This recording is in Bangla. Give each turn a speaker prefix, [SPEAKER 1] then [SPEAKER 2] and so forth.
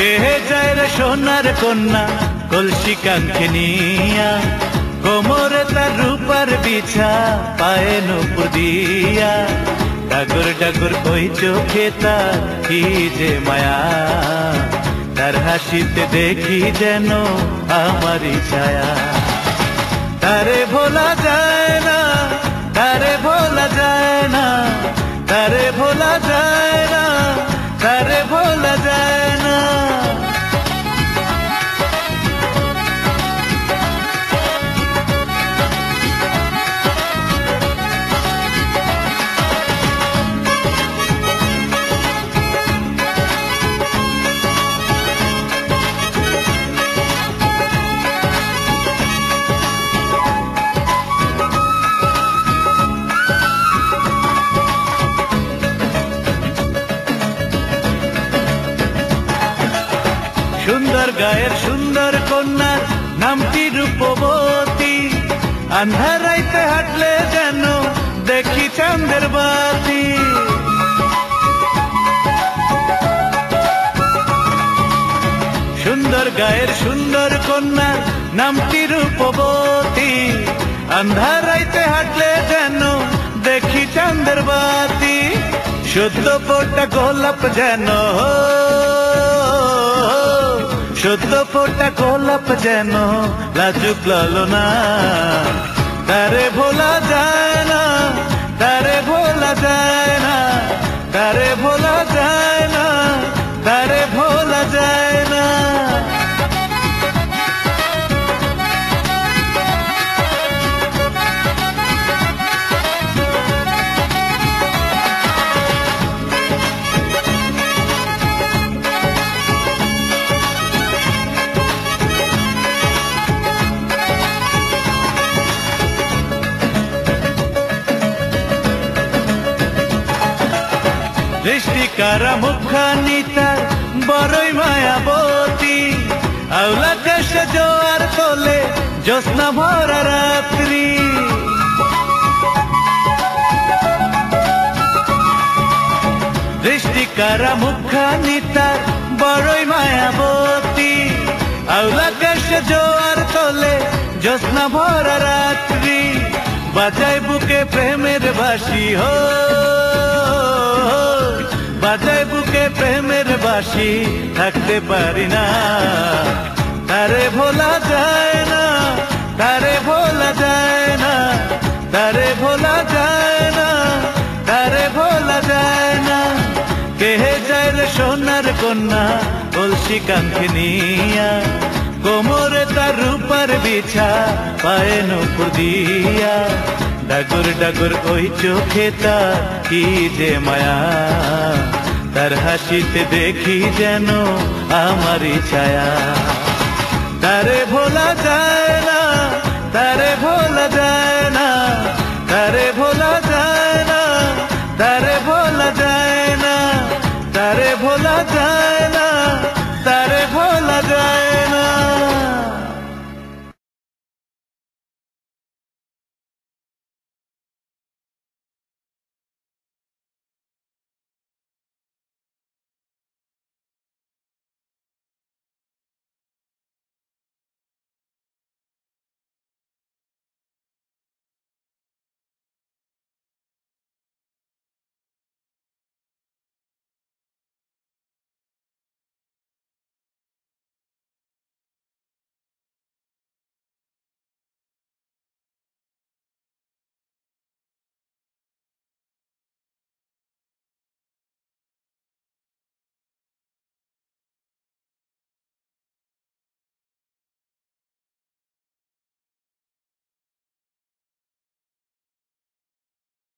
[SPEAKER 1] কে যায় রে সোনার কন্যা কলসি কাঙ্ক্ষে নিয়া, কোমরে তার রূপার বিছা, পায়ে নূপুর দিয়া, ডাগর ডাগর ওই চোখে তার কি যে মায়া, তার হাসিতে দেখি যেন আমারই ছায়া। তারে ভোলা যায় না, তারে ভোলা যায় না, তারে ভোলা যায় না, তারে ভোলা যায় না। সুন্দর গায়ের সুন্দর কন্যার নামটি রূপবতী, আন্ধারাইতে হাঁটলে যেন দেখি চাঁদের বাতি। সুন্দর গায়ের সুন্দর কন্যার নামটি রূপবতী, আন্ধারাইতে হাঁটলে যেন দেখি চাঁদের বাতি। সদ্য ফোটা গোলাপ যেন, সদ্য ফোটা গোলাপ যেন লাজুক ললনা, তারে ভোলা যায় না, তারে ভোলা যায় না, তারে ভোলা যায় না, তারে ভোলা যায় না। দৃষ্টিকারা মুখখানি তার বড়ই মায়াবতী, আওলা কাশে জোয়ার তোলে জ্যোৎস্না ভরা রাত্রি। দৃষ্টিকারা মুখখানি তার বড়ই মায়াবতী, আওলা কাশে জোয়ার তোলে জ্যোৎস্না ভরা রাত্রি। বাজায় বুকে প্রেমের বাঁশি হো, বাজায় বুকে প্রেমের বাঁশি, থাকতে পারি না, তারে ভোলা যায় না, তারে ভোলা যায় না, তারে ভোলা যায় না, তারে ভোলা যায় না। কে যায় রে সোনার কন্যা কলসি কাঙ্ক্ষে নিয়া, কোমরে তার রূপার বিছা, পায়ে নূপুর দিয়া, ডাগর ডাগর ওই চোখে তার কি যে মায়া, তার হাসিতে দেখি যেন আমারই ছায়া। তারে ভোলা যায় না, তারে ভোলা যায়